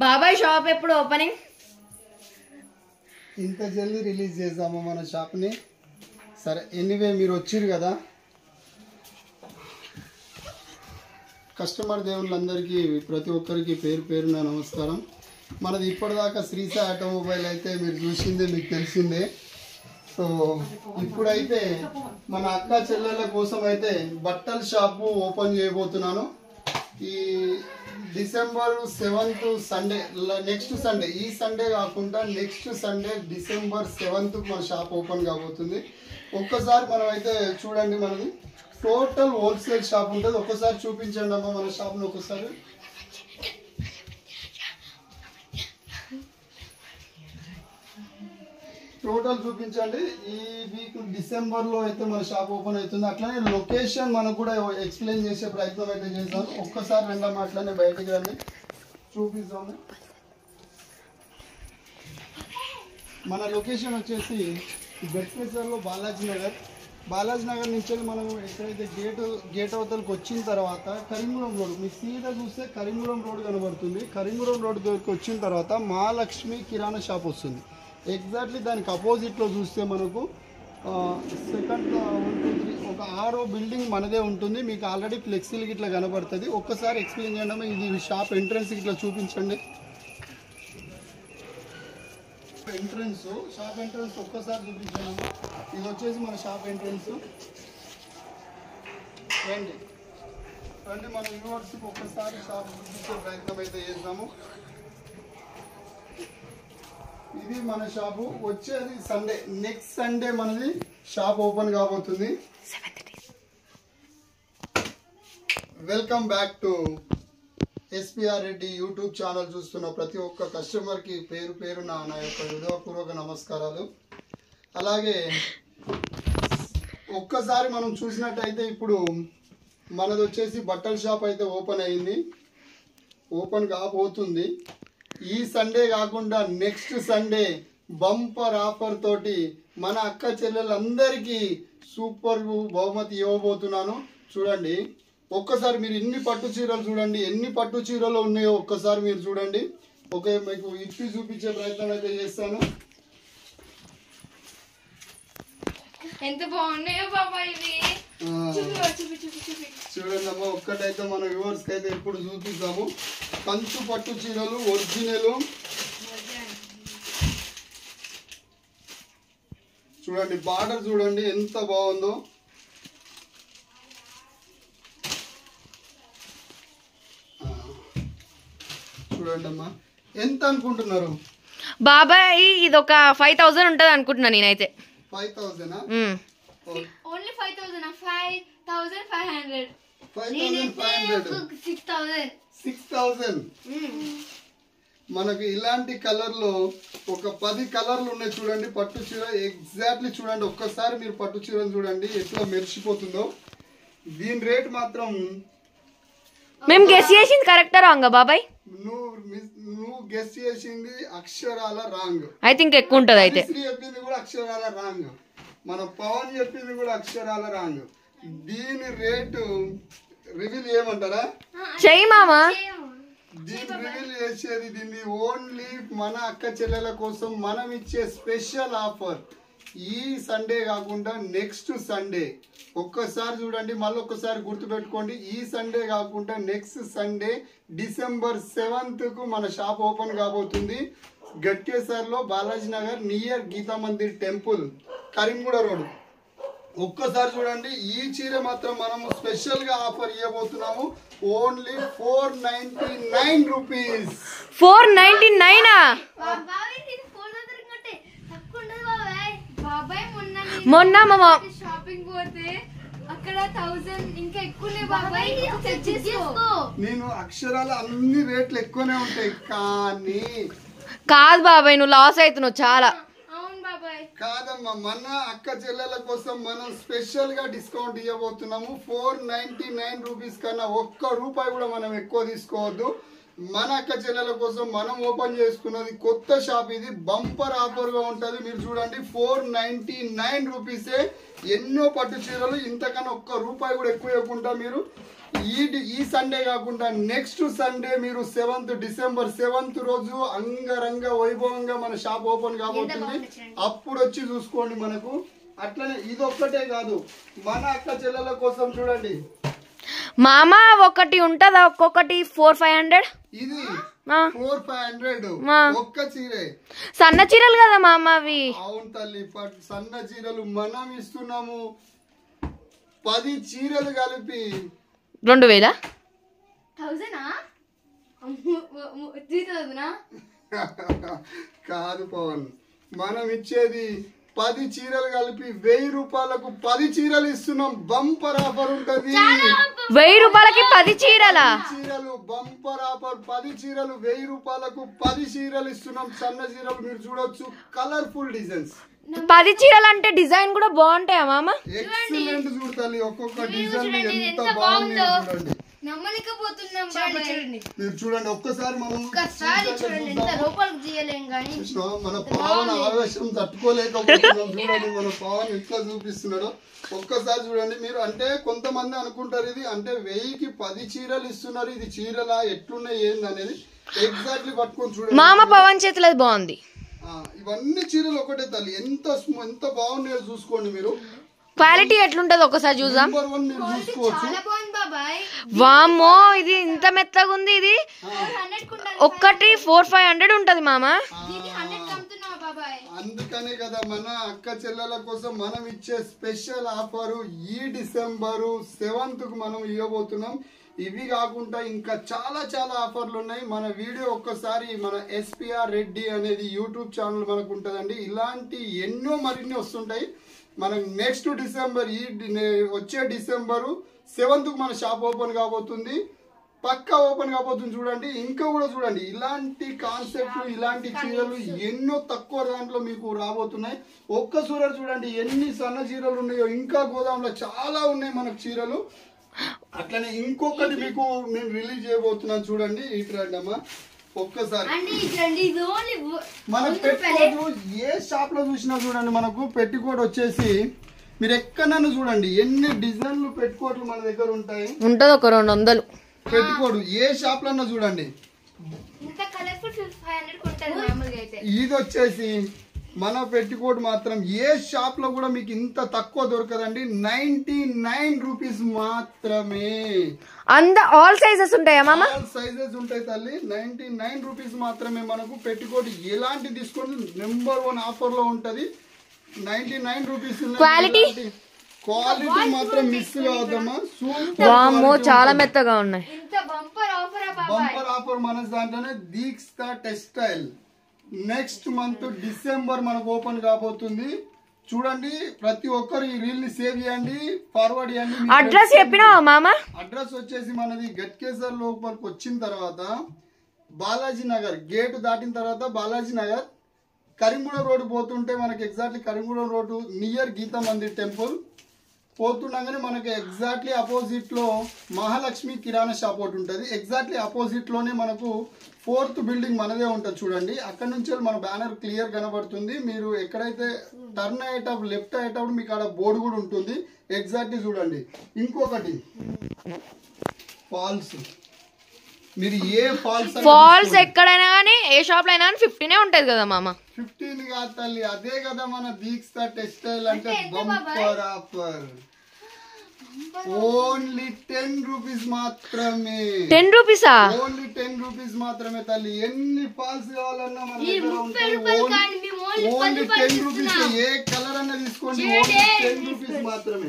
బాబాయ్ షాప్ ఎప్పుడు ఓపెనింగ్? ఇంత జల్దీ రిలీజ్ చేద్దాము మన షాప్ని. సరే ఎనీవే మీరు వచ్చారు కదా, కస్టమర్ దేవుళ్ళందరికీ ప్రతి ఒక్కరికి పేరు పేరున నమస్కారం. మనది ఇప్పటిదాకా శ్రీసా ఆటోమొబైల్ అయితే మీరు చూసిందే, మీకు తెలిసిందే. సో ఇప్పుడైతే మన అక్క చెల్లెళ్ళ కోసం అయితే బట్టల షాపు ఓపెన్ చేయబోతున్నాను. ఈ December 7th Sunday, next Sunday, ఈ సండే కాకుండా నెక్స్ట్ సండే డిసెంబర్ 7th మన షాప్ ఓపెన్ కాబోతుంది. ఒక్కసారి మనం అయితే చూడండి, మనది టోటల్ హోల్సేల్ షాప్ ఉంటుంది. ఒక్కసారి చూపించండి అమ్మ మన షాప్ని ఒక్కసారి. టోటల్ చూపించండి. ఈ వీక్ డిసెంబర్లో అయితే మన షాప్ ఓపెన్ అవుతుంది. అట్లనే లొకేషన్ మనకు కూడా ఎక్స్ప్లెయిన్ చేసే ప్రయత్నం అయితే చేస్తాను. ఒక్కసారి రెండో మాటలనే బయటికి రండి, చూపిస్తాము. మన లొకేషన్ వచ్చేసి గట్కేసర్లో బాలాజీ నగర్ నుంచి మనం ఎక్కడైతే గేట్ అవతలకు వచ్చిన తర్వాత కరీంపురం రోడ్, మీకు సీదా చూస్తే కరీంపురం రోడ్ కనబడుతుంది. కరీంపురం రోడ్ దగ్గరికి వచ్చిన తర్వాత మహాలక్ష్మి కిరాణా షాప్ వస్తుంది. ఎగ్జాక్ట్లీ దానికి అపోజిట్లో చూస్తే మనకు సెకండ్ 1, 2, 3 ఒక 6వ బిల్డింగ్ మనదే ఉంటుంది. మీకు ఆల్రెడీ ఫ్లెక్సీలకి ఇట్లా కనబడుతుంది. ఒక్కసారి ఎక్స్ప్లెయిన్ చేయండి. ఇది షాప్ ఎంట్రన్స్ ఇట్లా చూపించండి. ఎంట్రన్స్, షాప్ ఎంట్రన్స్ ఒక్కసారి చూపించాను. ఇది వచ్చేసి మన షాప్ ఎంట్రన్స్. రండి మన యూనివర్సిటీకి ఒక్కసారి షాప్ చూపించే ప్రయత్నం అయితే చేద్దాము. ఇది మన షాపు. వచ్చేది సండే, నెక్స్ట్ సండే మనది షాప్ ఓపెన్ కాబోతుంది. Welcome back to SPR Reddy YouTube channel. చూస్తున్న ప్రతి ఒక్క కస్టమర్కి పేరు పేరున నా యొక్క హృదయపూర్వక నమస్కారాలు. అలాగే ఒక్కసారి మనం చూసినట్టయితే ఇప్పుడు మనది వచ్చేసి బట్టల షాప్ అయితే ఓపెన్ అయింది, ఓపెన్ కాబోతుంది. ఈ సండే కాకుండా నెక్స్ట్ సండే బంపర్ ఆఫర్ తోటి మన అక్క చెల్లెలందరికీ సూపర్ బహుమతి ఇవ్వబోతున్నాను. చూడండి ఒక్కసారి మీరు ఇన్ని పట్టు చీరలు చూడండి, ఎన్ని పట్టు చీరలు ఉన్నాయో ఒక్కసారి మీరు చూడండి. ఓకే, మీకు ఇప్పి చూపించే ప్రయత్నం అయితే చేస్తాను. ఎంత బాగున్నాయో బాబా ఇవి. చూడండి అమ్మా, ఒక్కటైతే మన వ్యూవర్స్ కి అయితే ఇప్పుడు చూపిస్తాము. కంచు పట్టు చీరలు ఒరిజినల్. చూడండి బార్డర్ చూడండి ఎంత బాగుందో. చూడండి అమ్మా, ఎంత అనుకుంటున్నారు బాబాయ్? ఇది ఒక 5000 ఉంటది అనుకుంటున్నా నేనైతే. 5000? ఓన్లీ 5000. 5500. 5500. 6000. మనకి ఇలాంటి కలర్ లో ఒక 10 కలర్లు ఉన్నాయి. చూడండి పట్టు చీర ఎగ్జాక్ట్లీ చూడండి. ఒక్కసారి మీరు పట్టు చీరను చూడండి ఎట్లా మెరిసిపోతుందో. దీని రేట్ మాత్రం మేము గెస్ చేసింది కరెక్టా రాంగా బాబాయ్? నువ్వు గెస్ చేసింది అక్షరాల రాంగ్. ఐ థింక్ ఎక్కువ ఉంటది అయితే. చెప్పింది కూడా అక్షరాల రాంగ్, మన పవన్ చెప్పింది కూడా అక్షరాల రాంగ్. దీని రేటు రివీల్ చేయమంటారా? చెయ్యి మామా. దీన్ని రివీల్ చేసేది దీన్ని ఓన్లీ మన అక్క చెల్లెల కోసం మనం ఇచ్చే స్పెషల్ ఆఫర్. ఈ సండే కాకుండా నెక్స్ట్ సండే. ఒక్కసారి చూడండి, మళ్ళీ ఒక్కసారి గుర్తుపెట్టుకోండి. ఈ సండే కాకుండా నెక్స్ట్ సండే డిసెంబర్ 7th మన షాప్ ఓపెన్ కాబోతుంది. గట్కేసర్లో Balaji Nagar near Geeta Mandir temple, Karimguda road. ఒక్కసారి చూడండి. ఈ చీర మాత్రం మనము స్పెషల్ గా ఆఫర్ ఇవ్వబోతున్నాము. Only 499 rupees. 499? మొన్న షాపింగ్ పోతే అక్కడ 1000 ఇంకా ఎక్కువనే బాబాయ్. నేను అక్షరాలు అన్ని రేట్లు ఎక్కువనే ఉంటాయి కానీ కాదు బాబాయ్, నువ్వు లాస్ అవుతున్నావు చాలా. కాదమ్మా, మన అక్క చెల్లెల కోసం మనం స్పెషల్ గా డిస్కౌంట్ ఇవ్వబోతున్నాము. 499 రూపీస్ కన్నా ఒక్క రూపాయి కూడా మనం ఎక్కువ తీసుకోవద్దు. మన అక్క చెల్లెల కోసం మనం ఓపెన్ చేసుకున్నది కొత్త షాప్. ఇది బంపర్ ఆఫర్ గా ఉంటది. మీరు చూడండి 499 రూపీసే. ఎన్నో పట్టు చీరలు ఇంతకన్నా ఒక్క రూపాయి కూడా ఎక్కువ ఇవ్వకుండా మీరు ఈ సండే కాకుండా నెక్స్ట్ సండే మీరు 7th డిసెంబర్ 7th రోజు అంగరంగ వైభవంగా మన షాప్ ఓపెన్ కాబోతుంది. అప్పుడు వచ్చి చూసుకోండి. మనకు అట్లనే ఇది ఒక్కటే కాదు, మన అక్క చెల్లెల కోసం చూడండి మామ ఒకటి ఉంటదా ఒక్కొక్కటి 400-500 ఇది 400-500 ఒక్క చీరే. సన్న చీరలు కదా మామ అవి. అవును తల్లి, సన్న చీరలు మనం ఇస్తున్నాము 10 చీరలు కలిపి 2000 కాదు పవన్, మనం ఇచ్చేది 10 చీరలు కలిపి 1000 రూపాయలకు 10 చీరలు ఇస్తున్నాం. బంపర్ ఆఫర్ ఉంటది. 1000 రూపాయలకి 10 చీరలా? చీరలు బంపర్ ఆఫర్. 10 చీరలు 1000 రూపాయలకు 10 చీరలు ఇస్తున్నాం. సన్న చీరలు మీరు చూడొచ్చు, కలర్ఫుల్ డిజైన్స్. 10 చీరలు అంటే డిజైన్ కూడా బాగుంటాయా మామ? ఎక్సలెంట్ చూడాలి. ఒక్కొక్క డిజైన్ ఎంత బాగుంది చూడండి. నమ్మలేకపోతున్నాం. మీరు చూడండి ఒక్కసారి, మనం చూడండి ఎంత లోపలికి తీయలేం కానీ మన పవన్ ఆవేశం తట్టుకోలేకపోతున్నాం. చూడండి మన పవన్ ఎట్లా చూపిస్తున్నాడో ఒక్కసారి చూడండి మీరు. అంటే కొంతమంది అనుకుంటారు ఇది అంటే 1000కి 10 చీరలు ఇస్తున్నారు, ఇది చీరలా ఎట్లున్నాయి ఏంది అనేది ఎగ్జాక్ట్లీ పట్టుకొని చూడండి. మామ పవన్ చేతులది బాగుంది. ఇవన్నీ చీరలు ఒకటే తల్లి, ఎంత బాగున్నాయో చూసుకోండి మీరు. క్వాలిటీ ఎట్లుంటది ఒకసారి చూద్దాం. నెంబర్ 1 మీరు చూసుకోవచ్చు. వామ్మో ఇది ఇంత మెత్తగా ఉంది. ఇది ఒక్కటి 400-500 ఉంటది మామ. అందుకనే కదా మన అక్క చెల్లెల కోసం మనం ఇచ్చే స్పెషల్ ఆఫర్ ఈ డిసెంబర్ 7th మనం ఇవ్వబోతున్నాం. ఇవి కాకుండా ఇంకా చాలా చాలా ఆఫర్లు ఉన్నాయి. మన వీడియో ఒక్కసారి మన ఎస్పీఆర్ రెడ్డి అనేది యూట్యూబ్ ఛానల్ మనకు ఉంటుందండి. ఇలాంటి ఎన్నో మరిన్ని వస్తుంటాయి. మనకు నెక్స్ట్ డిసెంబర్ వచ్చే డిసెంబర్ 7th మన షాప్ ఓపెన్ కాబోతుంది. పక్కా ఓపెన్ కాబోతుంది. చూడండి ఇంకా కూడా చూడండి ఇలాంటి కాన్సెప్ట్లు, ఇలాంటి చీరలు ఎన్నో తక్కువ దాంట్లో మీకు రాబోతున్నాయి. ఒక్క చీరలు చూడండి ఎన్ని సన్న చీరలు ఉన్నాయో, ఇంకా గోదాంలో చాలా ఉన్నాయి మనకు చీరలు. అట్లనే ఇంకొకటి మీకు నేను రిలీజ్ చేయబోతున్నాను. చూడండి ఇట్లా ఒక్కసారి మన పెట్టుకోట్ ఏ షాప్ లో చూసినా చూడండి, మనకు పెట్టుకోట్ వచ్చేసి మీరు ఎక్కడన్నా చూడండి ఎన్ని డిజైన్లు పెట్టుకోట్లు మన దగ్గర ఉంటాయి. ఉంటది ఒక 200 పెట్టుకోడు ఏ షాప్ లో చూడండి. ఇది వచ్చేసి మన పెట్టుకోట్ మాత్రం ఏ షాప్ లో కూడా మీకు ఇంత తక్కువ దొరకదండి. 99 రూపీస్ మాత్రమే. ఆల్ సైజెస్ ఉంటాయా మామ? ఆల్ సైజెస్ ఉంటాయి తల్లి. 99 రూపీస్ మాత్రమే మనకు పెట్టుకోట్. ఎలాంటి డిస్కౌంట్ నెంబర్ 1 ఆఫర్ లో ఉంటది. 99 రూపీస్. క్వాలిటీ మాత్రం మిస్ కావద్దమ్మా. వామ్మో చాలా మెత్తగా ఉన్నాయి. బంపర్ ఆఫర్ మన దాంట్లోనే Dikshita textile next month December మనకు ఓపెన్ కాబోతుంది. చూడండి ప్రతి ఒక్కరు ఈ రీల్ ని సేవ్ చేయండి, ఫార్వర్డ్ చేయండి. అడ్రస్ చెప్పినావా మామ? అడ్రస్ వచ్చేసి మనది గట్కేసర్ లోపలికి వచ్చిన తర్వాత బాలాజీ నగర్ గేట్ దాటిన తర్వాత బాలాజీ నగర్ కరీంగూడెం రోడ్డు పోతుంటే మనకి exactly Karimgudem road near Geeta Mandir temple పోతుండగానే మనకి ఎగ్జాక్ట్లీ అపోజిట్ లో మహాలక్ష్మి కిరాణా షాప్ ఒకటి ఉంటుంది. ఎగ్జాక్ట్లీ అపోజిట్ లోనే మనకు 4th బిల్డింగ్ మనదే ఉంటుంది. చూడండి అక్కడ నుంచి మన బ్యానర్ క్లియర్ కనబడుతుంది. మీరు ఎక్కడైతే టర్న్ అయ్యేటప్పుడు లెఫ్ట్ అయ్యేటప్పుడు మీకు అక్కడ బోర్డు కూడా ఉంటుంది. ఎగ్జాక్ట్లీ చూడండి. ఇంకొకటి ఫాల్స్, మీరు ఏ ఫాల్స్ ఎక్కడైనా కానీ ఏ షాప్ లో అయినా 15 ఉంటది కదా మామ. 15 కాదు తల్లి, అదే కదా మన దీక్షిత టెక్స్టైల్ అంటే బంపర్ ఆఫర్. ఓన్లీ 10 రూపీస్ మాత్రమే. 10 రూపీసా? ఓన్లీ 10 రూపీస్ మాత్రమే తల్లి. ఎన్ని ఫాల్స్ కావాలన్నా మన దగ్గర ఉంటాయి. Only 10 rupees. ఏ కలర్ అన్నా తీసుకోండి, ఓన్లీ 10 రూపీస్ మాత్రమే.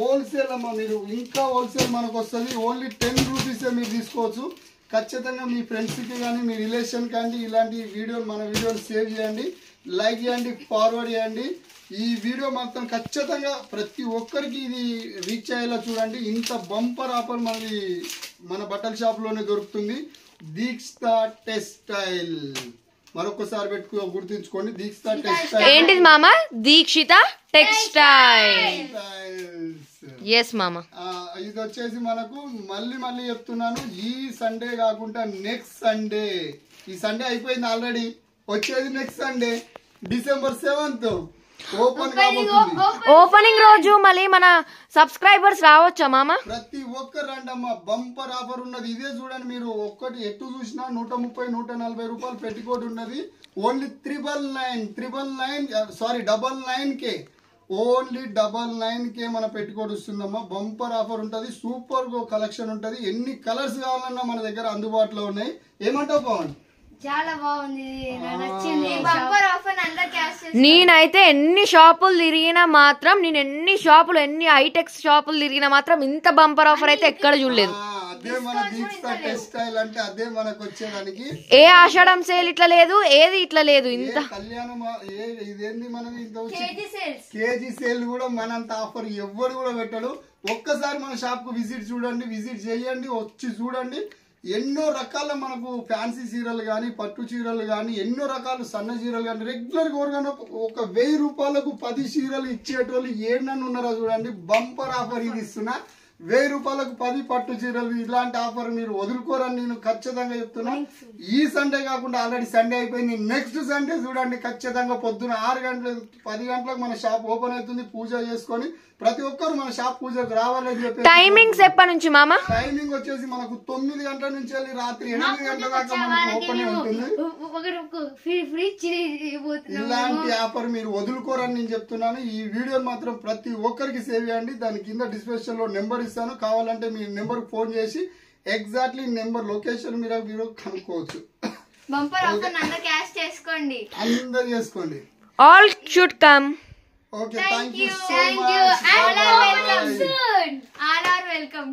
హోల్సేల్ అమ్మా, మీరు ఇంకా హోల్సేల్ మనకు వస్తుంది. ఓన్లీ 10 రూపీస్ మీరు తీసుకోవచ్చు. ఖచ్చితంగా మీ ఫ్రెండ్స్కి కానీ మీ రిలేషన్ కానీ ఇలాంటి వీడియోలు మన వీడియోలు సేవ్ చేయండి, లైక్ చేయండి, ఫార్వర్డ్ చేయండి. ఈ వీడియో మాత్రం ఖచ్చితంగా ప్రతి ఒక్కరికి ఇది రీచ్ అయ్యేలా చూడండి. ఇంత బంపర్ ఆఫర్ మనది మన బట్టల షాప్ లోనే దొరుకుతుంది. దీక్షిత టెక్స్టైల్ మరొకసారి గుర్తుంచుకోండి. దీక్షిత టెక్స్టైల్ ఏంటిది మామ? దీక్షిత టెక్స్టైల్. ఎస్ మామ. ఇది వచ్చేసి మనకు మళ్ళీ చెప్తున్నాను, ఈ సండే కాకుండా నెక్స్ట్ సండే. ఈ సండే అయిపోయింది ఆల్రెడీ, వచ్చేది next Sunday December 7th. Open కాబోతుంది. ఓపెనింగ్ రోజు మళ్ళీ మన సబ్స్క్రైబర్స్ రావచ్చా మామ? ప్రతి ఒక్కరు రండమ్మా, బంపర్ ఆఫర్ ఉన్నది. ఇదే చూడండి మీరు, ఒక్కటి ఎటు చూసినా 130 140 రూపాయలు పెట్టుకోటి ఉన్నది. ఓన్లీ 99K ఓన్లీ 99K మన పెట్టుకోటి వస్తుందమ్మా. బంపర్ ఆఫర్ ఉంటది, సూపర్ కలెక్షన్ ఉంటది. ఎన్ని కలర్స్ కావాలన్నా మన దగ్గర అందుబాటులో ఉన్నాయి. ఏమంటావు పవన్? చాలా బాగుంది, నచ్చింది. బంపర్ ఆఫర్ అందరూ క్యాష్ చేస్తారు. నేనైతే ఎన్ని షాపులు తిరిగినా మాత్రం, ఎన్ని హైటెక్స్ షాపులు తిరిగినా మాత్రం ఇంత బంపర్ ఆఫర్ అయితే ఎక్కడ చూడలేదు. అదే మన దీప్స్తా టెక్స్టైల్ అంటే అదే మనకు వచ్చేదానికి. ఏ ఆషాఢం సేల్ ఇట్లా లేదు, ఏది ఇట్లా లేదు. ఇంత కళ్యాణం ఇదేంది మనది ఇంత కేజీ సేల్ కూడా మనంత ఆఫర్ ఎవ్వరు కూడా పెట్టడు. ఒక్కసారి మన షాప్ కు విజిట్ చేయండి, వచ్చి చూడండి. ఎన్నో రకాల మనకు ఫ్యాన్సీ చీరలు కానీ, పట్టు చీరలు కానీ, ఎన్నో రకాల సన్న చీరలు కానీ, రెగ్యులర్ గా ఒక 1000 రూపాయలకు 10 చీరలు ఇచ్చేటోళ్ళు ఏడన్నా ఉన్నారా చూడండి. బంపర్ ఆఫర్ ఇది ఇస్తున్నా. 1000 రూపాయలకు 10 పట్టు చీరలు. ఇలాంటి ఆఫర్ మీరు వదులుకోరని నేను ఖచ్చితంగా చెప్తున్నా. ఈ సండే కాకుండా ఆల్రెడీ సండే అయిపోయింది. నెక్స్ట్ సండే చూడండి, ఖచ్చితంగా పొద్దున 6 గంటలకు 10 గంటలకు మన షాప్ ఓపెన్ అవుతుంది. పూజ చేసుకొని ప్రతి ఒక్కరు మన షాప్ పూజకు రావాలని చెప్పి. టైమింగ్స్ ఎప్పటి నుంచి మామ? టైమింగ్ వచ్చేసి మనకు 9 గంటల నుంచి వెళ్ళి రాత్రి 8 గంటల దాకా మనకు ఓపెన్ ఉంటుంది. ఇలాంటి ఆఫర్ మీరు వదులుకోరని నేను చెప్తున్నాను. ఈ వీడియో మాత్రం ప్రతి ఒక్కరికి సేవ్ చేయండి. దాని కింద డిస్క్రిప్షన్ లో నెంబర్ ఇస్తాను, కావాలంటే మీ నెంబర్ ఫోన్ చేసి ఎగ్జాక్ట్లీ నెంబర్ లొకేషన్ మీరు కనుక్కోవచ్చు. బంపర్ ఆఫర్ అందరూ క్యాష్ చేసుకోండి, అందరు చేసుకోండి. All should come. Okay, thank you so Thank much. you. Bye-bye. All are welcome.